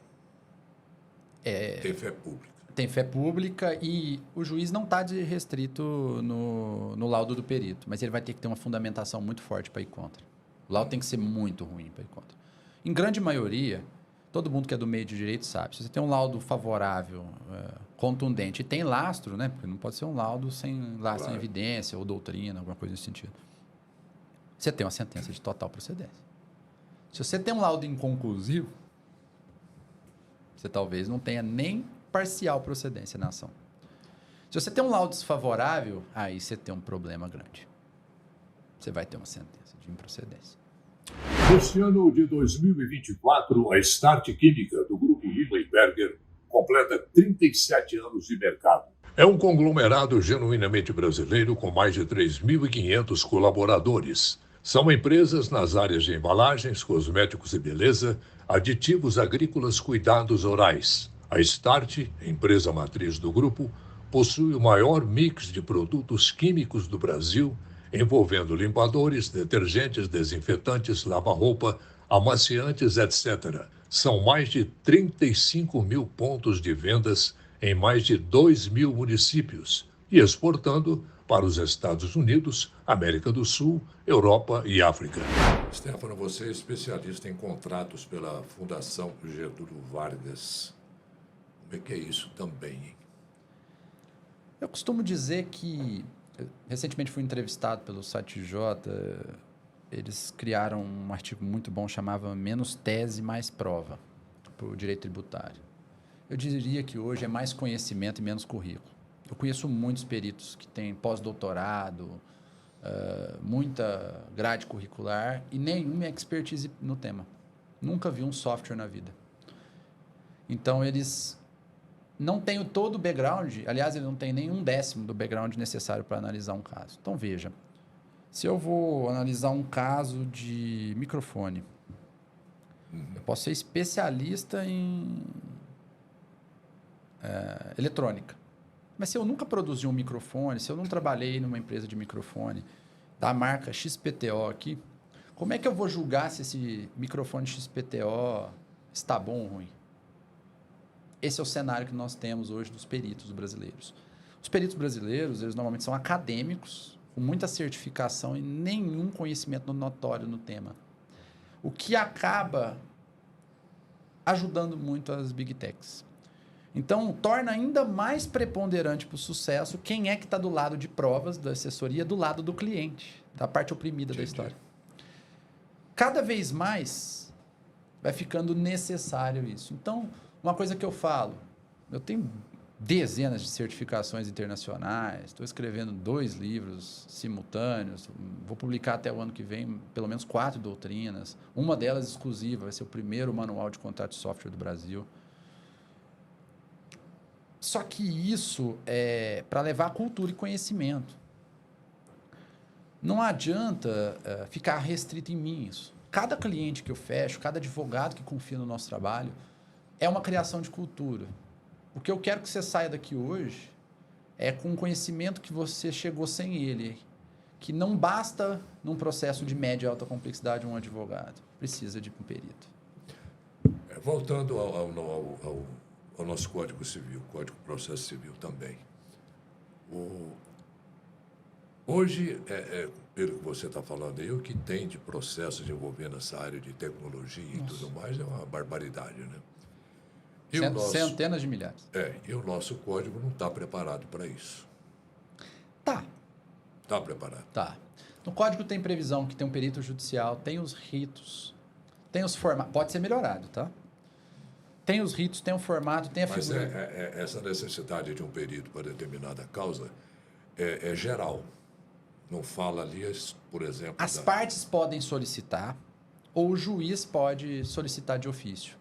tem fé pública. Tem fé pública e o juiz não está restrito no laudo do perito, mas ele vai ter que ter uma fundamentação muito forte para ir contra. O laudo tem que ser muito ruim para ir contra. Em grande maioria, todo mundo que é do meio de direito sabe, se você tem um laudo favorável, contundente, e tem lastro, né? Porque não pode ser um laudo sem lastro em evidência ou doutrina, alguma coisa nesse sentido. Você tem uma sentença de total procedência. Se você tem um laudo inconclusivo, você talvez não tenha nem parcial procedência na ação. Se você tem um laudo desfavorável, aí você tem um problema grande. Você vai ter uma sentença de improcedência. Neste ano de 2024, a Start Química, do grupo Lindberger, completa 37 anos de mercado. É um conglomerado genuinamente brasileiro com mais de 3.500 colaboradores. São empresas nas áreas de embalagens, cosméticos e beleza, aditivos agrícolas, cuidados orais. A Start, empresa matriz do grupo, possui o maior mix de produtos químicos do Brasil, envolvendo limpadores, detergentes, desinfetantes, lava-roupa, amaciantes, etc. São mais de 35 mil pontos de vendas em mais de 2.000 municípios e exportando para os Estados Unidos, América do Sul, Europa e África. Stefano, você é especialista em contratos pela Fundação Getúlio Vargas. Como é que é isso também, hein? Eu costumo dizer que... Recentemente fui entrevistado pelo site J. Eles criaram um artigo muito bom, chamava Menos Tese, Mais Prova, para o direito tributário. Eu diria que hoje é mais conhecimento e menos currículo. Eu conheço muitos peritos que têm pós-doutorado, muita grade curricular e nenhuma expertise no tema. Nunca vi um software na vida. Então, eles não têm todo o background, aliás, ele não tem nem 1/10 do background necessário para analisar um caso. Então, veja, se eu vou analisar um caso de microfone, eu posso ser especialista em eletrônica. Mas se eu nunca produzi um microfone, se eu não trabalhei numa empresa de microfone da marca XPTO aqui, como é que eu vou julgar se esse microfone XPTO está bom ou ruim? Esse é o cenário que nós temos hoje dos peritos brasileiros. Os peritos brasileiros, eles normalmente são acadêmicos, com muita certificação e nenhum conhecimento notório no tema. O que acaba ajudando muito as big techs. Então, torna ainda mais preponderante para o sucesso quem é que está do lado de provas da assessoria, do lado do cliente, da parte oprimida da história. Cada vez mais vai ficando necessário isso. Então, uma coisa que eu falo, eu tenho dezenas de certificações internacionais, estou escrevendo 2 livros simultâneos, vou publicar até o ano que vem pelo menos 4 doutrinas, uma delas exclusiva, vai ser o primeiro manual de contrato de software do Brasil. Só que isso é para levar cultura e conhecimento. Não adianta ficar restrito em mim isso. Cada cliente que eu fecho, cada advogado que confia no nosso trabalho, é uma criação de cultura. O que eu quero que você saia daqui hoje é com o conhecimento que você chegou sem ele. Que não basta, num processo de média e alta complexidade, um advogado. Precisa de um perito. Voltando ao nosso Código Civil, Código de Processo Civil também. Hoje, pelo que você está falando aí, o que tem de processos envolvendo essa área de tecnologia e tudo mais é uma barbaridade, né? Centenas de milhares. E o nosso código não está preparado para isso. Tá. Está preparado. Tá. No código tem previsão que tem um perito judicial, tem os ritos, tem os formatos. Pode ser melhorado, tá? Tem os ritos, tem o formato, tem a figura. Mas essa necessidade de um perito para determinada causa é geral. Não fala ali, por exemplo... As partes podem solicitar ou o juiz pode solicitar de ofício.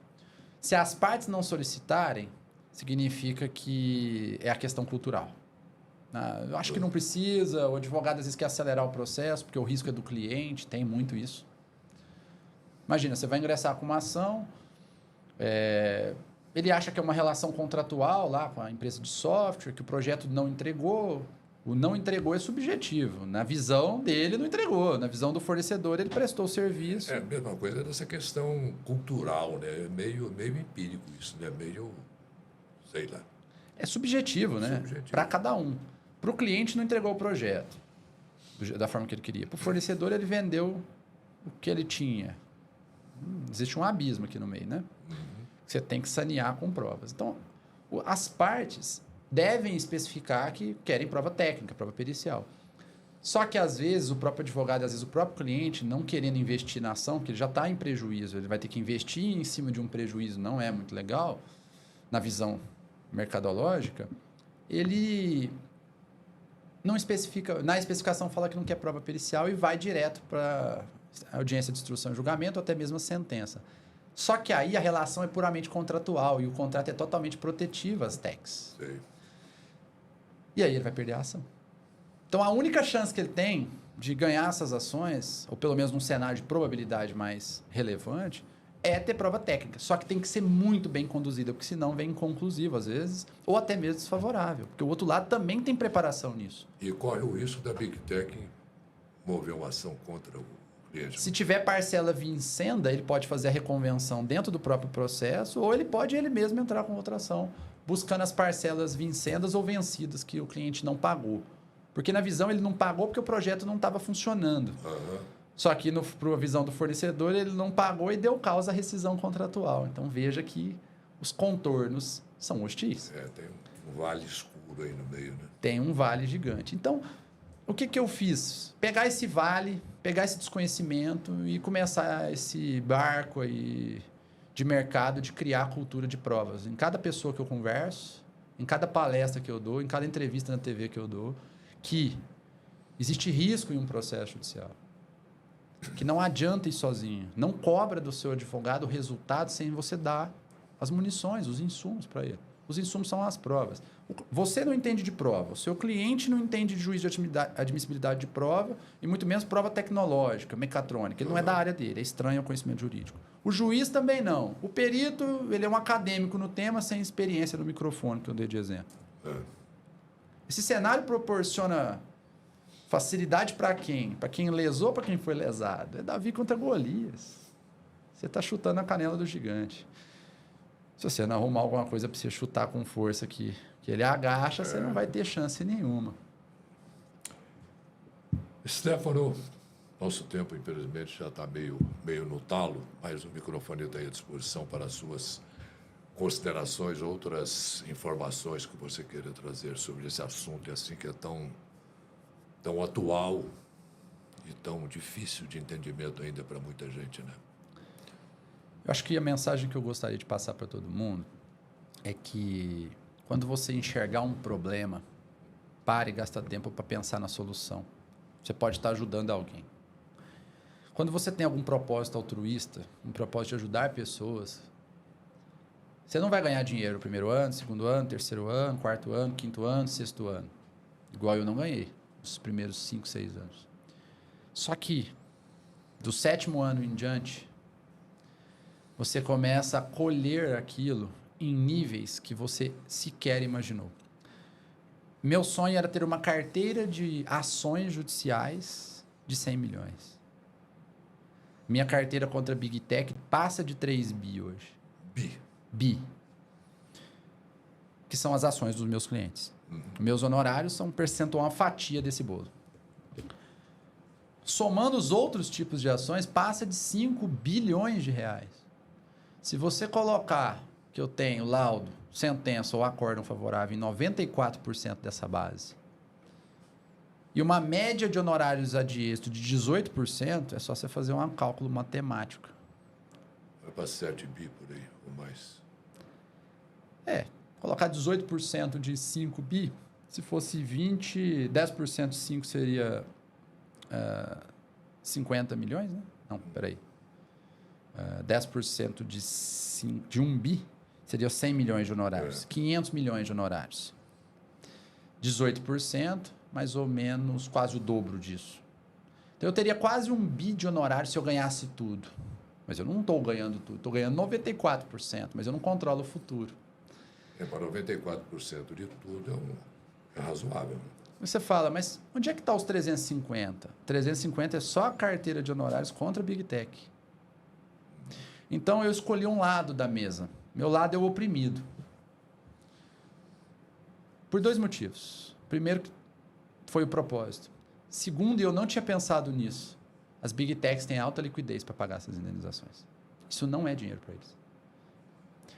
Se as partes não solicitarem, significa que é a questão cultural. Eu acho que não precisa, o advogado às vezes quer acelerar o processo, porque o risco é do cliente, tem muito isso. Imagina, você vai ingressar com uma ação, ele acha que é uma relação contratual lá com a empresa de software, que o projeto não entregou. O não entregou é subjetivo. Na visão dele, não entregou. Na visão do fornecedor, ele prestou o serviço. É a mesma coisa dessa questão cultural, né? Meio empírico isso, né? Sei lá. É subjetivo, né? Subjetivo. Para cada um. Para o cliente, não entregou o projeto da forma que ele queria. Para o fornecedor, ele vendeu o que ele tinha. Existe um abismo aqui no meio, né? Você tem que sanear com provas. Então, as partes devem especificar que querem prova técnica, prova pericial. Só que, às vezes, o próprio advogado, às vezes, o próprio cliente, não querendo investir na ação, porque ele já está em prejuízo, ele vai ter que investir em cima de um prejuízo, não é muito legal, na visão mercadológica, ele não especifica, na especificação fala que não quer prova pericial e vai direto para a audiência de instrução e julgamento, ou até mesmo a sentença. Só que aí a relação é puramente contratual e o contrato é totalmente protetivo às techs. Sei. E aí ele vai perder a ação. Então a única chance que ele tem de ganhar essas ações, ou pelo menos num cenário de probabilidade mais relevante, é ter prova técnica. Só que tem que ser muito bem conduzida, porque senão vem inconclusivo às vezes, ou até mesmo desfavorável. Porque o outro lado também tem preparação nisso. E corre o risco da Big Tech mover uma ação contra o cliente. Se tiver parcela vincenda, ele pode fazer a reconvenção dentro do próprio processo, ou ele pode ele mesmo entrar com outra ação, buscando as parcelas vincendas ou vencidas que o cliente não pagou. Porque na visão ele não pagou porque o projeto não estava funcionando. Só que para a visão do fornecedor ele não pagou e deu causa à rescisão contratual. Então veja que os contornos são hostis. Tem um vale escuro aí no meio, né? Tem um vale gigante. Então, o que eu fiz? Pegar esse vale, pegar esse desconhecimento e começar esse barco aí de mercado de criar cultura de provas. Em cada pessoa que eu converso, em cada palestra que eu dou, em cada entrevista na TV que eu dou, que existe risco em um processo judicial. Que não adianta ir sozinho. Não cobra do seu advogado o resultado sem você dar as munições, os insumos para ele. Os insumos são as provas. Você não entende de prova, o seu cliente não entende de juízo de admissibilidade de prova e muito menos prova tecnológica, mecatrônica. Ele não é da área dele, é estranho ao conhecimento jurídico. O juiz também não. O perito, ele é um acadêmico no tema sem experiência no microfone, que eu dei de exemplo. Esse cenário proporciona facilidade para quem? Para quem lesou, para quem foi lesado. É Davi contra Golias. Você está chutando a canela do gigante. Se você não arrumar alguma coisa para você chutar com força que ele agacha, você não vai ter chance nenhuma. Stefano, nosso tempo, infelizmente, já está meio no talo, mas o microfone está aí à disposição para as suas considerações, outras informações que você queira trazer sobre esse assunto, assim que é tão atual e tão difícil de entendimento ainda para muita gente, né? Eu acho que a mensagem que eu gostaria de passar para todo mundo é que quando você enxergar um problema, pare e gasta tempo para pensar na solução. Você pode estar ajudando alguém. Quando você tem algum propósito altruísta, um propósito de ajudar pessoas, você não vai ganhar dinheiro no primeiro ano, segundo ano, terceiro ano, quarto ano, quinto ano, sexto ano. Igual eu não ganhei nos primeiros 5, 6 anos. Só que, do 7º ano em diante, você começa a colher aquilo em níveis que você sequer imaginou. Meu sonho era ter uma carteira de ações judiciais de 100 milhões. Minha carteira contra Big Tech passa de 3 bi hoje. Bi. Que são as ações dos meus clientes. Meus honorários são um percentual, uma fatia desse bolo. Somando os outros tipos de ações, passa de 5 bilhões de reais. Se você colocar que eu tenho laudo, sentença ou acórdão favorável em 94% dessa base, e uma média de honorários de êxito de 18%, é só você fazer um cálculo matemático. Vai para 7 bi por aí, ou mais. Colocar 18% de 5 bi, se fosse 20, 10% de 5 seria 50 milhões, né? Não, peraí. 10% de 1 bi seria 100 milhões de honorários. 500 milhões de honorários. 18%, mais ou menos quase o dobro disso. Então eu teria quase 1 bi de honorários se eu ganhasse tudo. Mas eu não estou ganhando tudo. Estou ganhando 94%, mas eu não controlo o futuro. Para 94% de tudo é razoável. Você fala, mas onde é que está os 350? 350 é só a carteira de honorários contra a Big Tech. Então eu escolhi um lado da mesa. Meu lado é o oprimido. Por 2 motivos. Primeiro, foi o propósito. Segundo, eu não tinha pensado nisso. As Big Techs têm alta liquidez para pagar essas indenizações. Isso não é dinheiro para eles.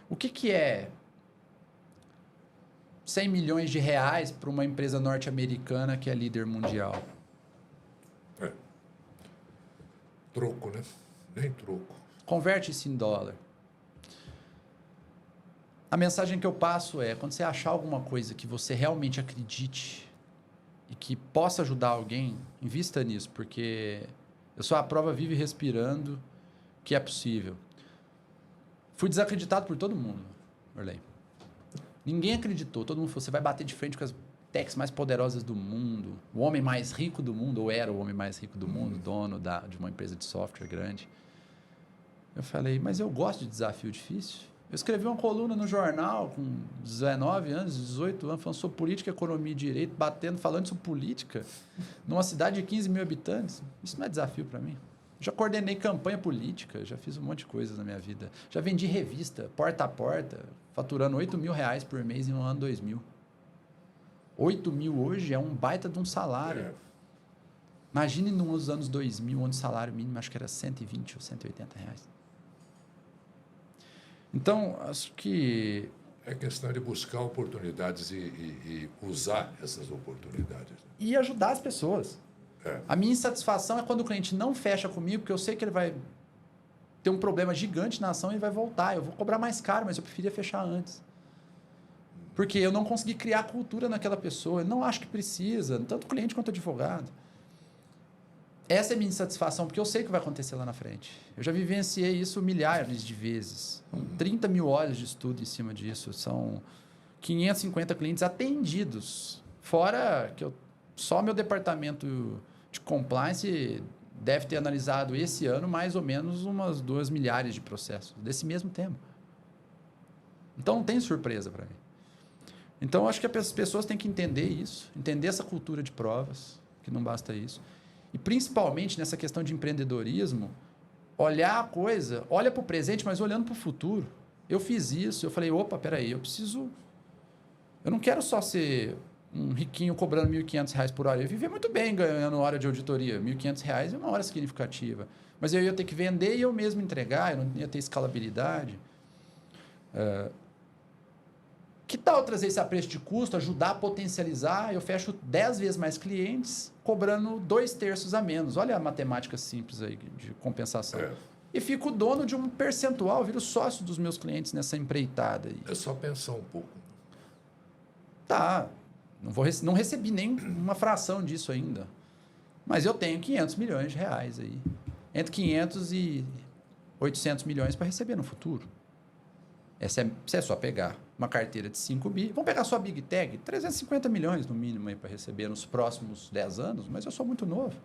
O que é 100 milhões de reais para uma empresa norte-americana que é líder mundial? Troco, né? Nem troco. Converte isso em dólar. A mensagem que eu passo é, quando você achar alguma coisa que você realmente acredite e que possa ajudar alguém, invista nisso, porque eu sou a prova viva e respirando que é possível. Fui desacreditado por todo mundo, Orley. Ninguém acreditou. Todo mundo falou, você vai bater de frente com as techs mais poderosas do mundo, o homem mais rico do mundo, ou era o homem mais rico do mundo, dono de uma empresa de software grande. Eu falei, mas eu gosto de desafio difícil. Eu escrevi uma coluna no jornal com 19 anos, 18 anos, falando sobre política, economia e direito, falando sobre política, numa cidade de 15 mil habitantes. Isso não é desafio para mim. Já coordenei campanha política, já fiz um monte de coisas na minha vida. Já vendi revista, porta a porta, faturando 8 mil reais por mês no ano 2000. 8 mil hoje é um baita de um salário. Imagine nos anos 2000, onde o salário mínimo acho que era 120 ou 180 reais. Então, acho que... É questão de buscar oportunidades e usar essas oportunidades. E ajudar as pessoas. A minha insatisfação é quando o cliente não fecha comigo, porque eu sei que ele vai ter um problema gigante na ação e vai voltar. Eu vou cobrar mais caro, mas eu preferia fechar antes. Porque eu não consegui criar cultura naquela pessoa. Eu não acho que precisa, tanto cliente quanto advogado. Essa é a minha insatisfação, porque eu sei o que vai acontecer lá na frente. Eu já vivenciei isso milhares de vezes. São 30 mil horas de estudo em cima disso. São 550 clientes atendidos. Fora que só meu departamento de compliance deve ter analisado esse ano mais ou menos umas 2 milhares de processos desse mesmo tema. Então não tem surpresa para mim. Então acho que as pessoas têm que entender isso, entender essa cultura de provas, que não basta isso. E principalmente nessa questão de empreendedorismo, olhar a coisa, olha para o presente, mas olhando para o futuro. Eu fiz isso, eu falei, opa, peraí, eu não quero só ser um riquinho cobrando R$ 1.500 por hora. Eu vivia muito bem ganhando hora de auditoria. R$ 1.500 é uma hora significativa. Mas eu ia ter que vender e eu mesmo entregar, eu não ia ter escalabilidade. Que tal trazer esse apreço de custo, ajudar a potencializar? Eu fecho 10 vezes mais clientes, cobrando 2/3 a menos. Olha a matemática simples aí de compensação. E fico dono de um percentual, viro sócio dos meus clientes nessa empreitada aí. É só pensar um pouco. Tá. Não recebi nem uma fração disso ainda. Mas eu tenho 500 milhões de reais aí. Entre 500 e 800 milhões para receber no futuro. Essa é só pegar uma carteira de 5 bi. Vamos pegar só a Big Tech, 350 milhões no mínimo aí para receber nos próximos 10 anos, mas eu sou muito novo.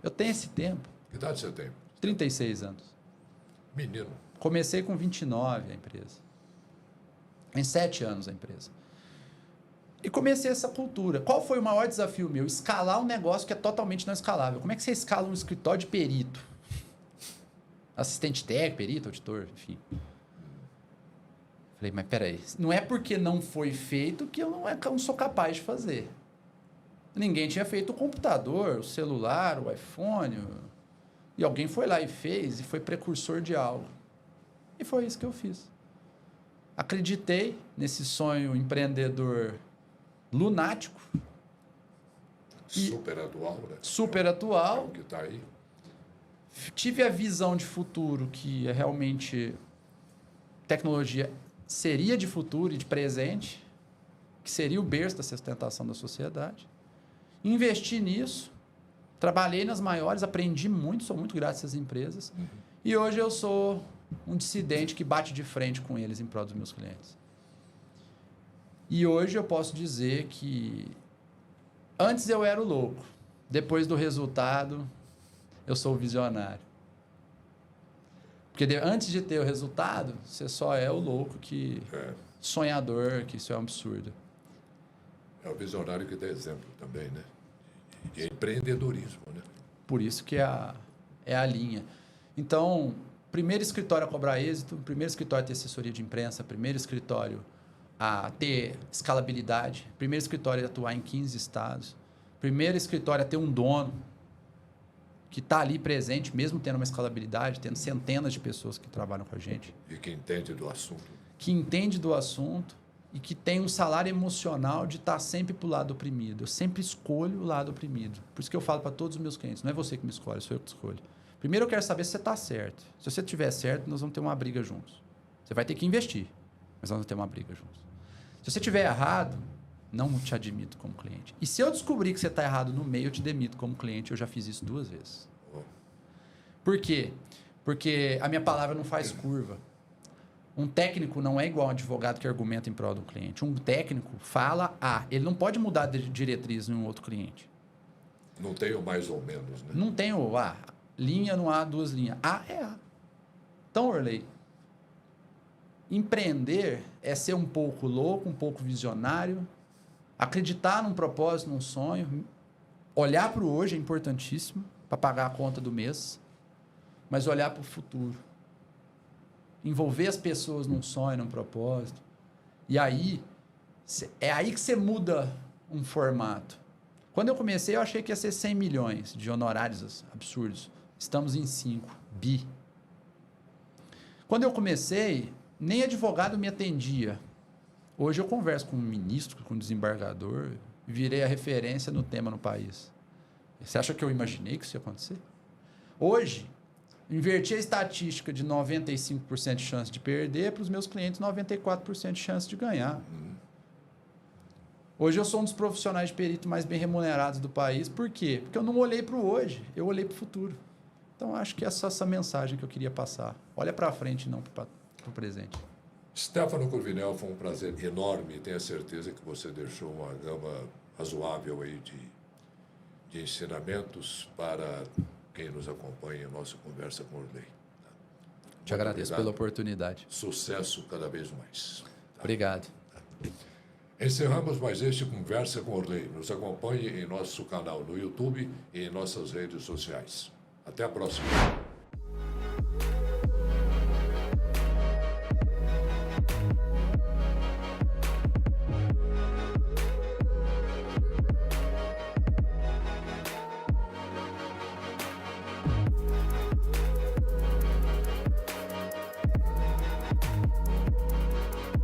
Eu tenho esse tempo. Que idade você tem? 36 anos. Menino. Comecei com 29 a empresa. Em 7 anos a empresa. E comecei essa cultura. Qual foi o maior desafio meu? Escalar um negócio que é totalmente não escalável. Como é que você escala um escritório de perito? Assistente técnico, perito, auditor, enfim. Falei, mas peraí, não é porque não foi feito que eu não sou capaz de fazer. Ninguém tinha feito o computador, o celular, o iPhone. E alguém foi lá e fez, e foi precursor de algo. E foi isso que eu fiz. Acreditei nesse sonho empreendedor lunático. Super atual, né? Super atual. É o que está aí. Tive a visão de futuro que realmente tecnologia seria de futuro e de presente, que seria o berço da sustentação da sociedade. Investi nisso, trabalhei nas maiores, aprendi muito, sou muito grato a essas empresas. E hoje eu sou um dissidente que bate de frente com eles em prol dos meus clientes. E hoje eu posso dizer que antes eu era o louco, depois do resultado eu sou o visionário. Porque antes de ter o resultado, você só é o louco que sonhador, que isso é um absurdo. É o visionário que dá exemplo também, né? De empreendedorismo, né? Por isso que é a linha. Então, primeiro escritório a cobrar êxito, primeiro escritório a ter assessoria de imprensa, primeiro escritório a ter escalabilidade, primeiro escritório a atuar em 15 estados, primeiro escritório a ter um dono que está ali presente, mesmo tendo uma escalabilidade, tendo centenas de pessoas que trabalham com a gente. E que entende do assunto. Que entende do assunto e que tem um salário emocional de estar sempre para o lado oprimido. Eu sempre escolho o lado oprimido. Por isso que eu falo para todos os meus clientes, não é você que me escolhe, sou eu que escolho. Primeiro eu quero saber se você está certo. Se você estiver certo, nós vamos ter uma briga juntos. Você vai ter que investir, mas nós vamos ter uma briga juntos. Se você estiver errado, não te admito como cliente. E se eu descobrir que você está errado no meio, eu te demito como cliente. Eu já fiz isso 2 vezes. Por quê? Porque a minha palavra não faz curva. Um técnico não é igual a um advogado que argumenta em prol do cliente. Um técnico fala A. Ele não pode mudar de diretriz em um outro cliente. Não tem o mais ou menos, né? Não tem o A. Linha não há 2 linhas. A é A. Então, Orley, empreender é ser um pouco louco, um pouco visionário, acreditar num propósito, num sonho, olhar para o hoje é importantíssimo para pagar a conta do mês, mas olhar para o futuro. Envolver as pessoas num sonho, num propósito. E aí, é aí que você muda um formato. Quando eu comecei, eu achei que ia ser 100 milhões de honorários absurdos. Estamos em 5 bi. Quando eu comecei, nem advogado me atendia. Hoje eu converso com um ministro, com um desembargador, virei a referência no tema no país. Você acha que eu imaginei que isso ia acontecer? Hoje, inverti a estatística de 95% de chance de perder para os meus clientes 94% de chance de ganhar. Hoje eu sou um dos profissionais de perito mais bem remunerados do país. Por quê? Porque eu não olhei para o hoje, eu olhei para o futuro. Então, acho que essa mensagem que eu queria passar. Olha para frente, não para o presente. Stefano Cruvinel, foi um prazer enorme e tenho certeza que você deixou uma gama razoável aí de ensinamentos para quem nos acompanha em nossa conversa com o Orley. Te agradeço pela oportunidade. Sucesso cada vez mais. Tá? Obrigado. Encerramos mais este Conversa com Orley. Nos acompanhe em nosso canal no YouTube e em nossas redes sociais. Até a próxima.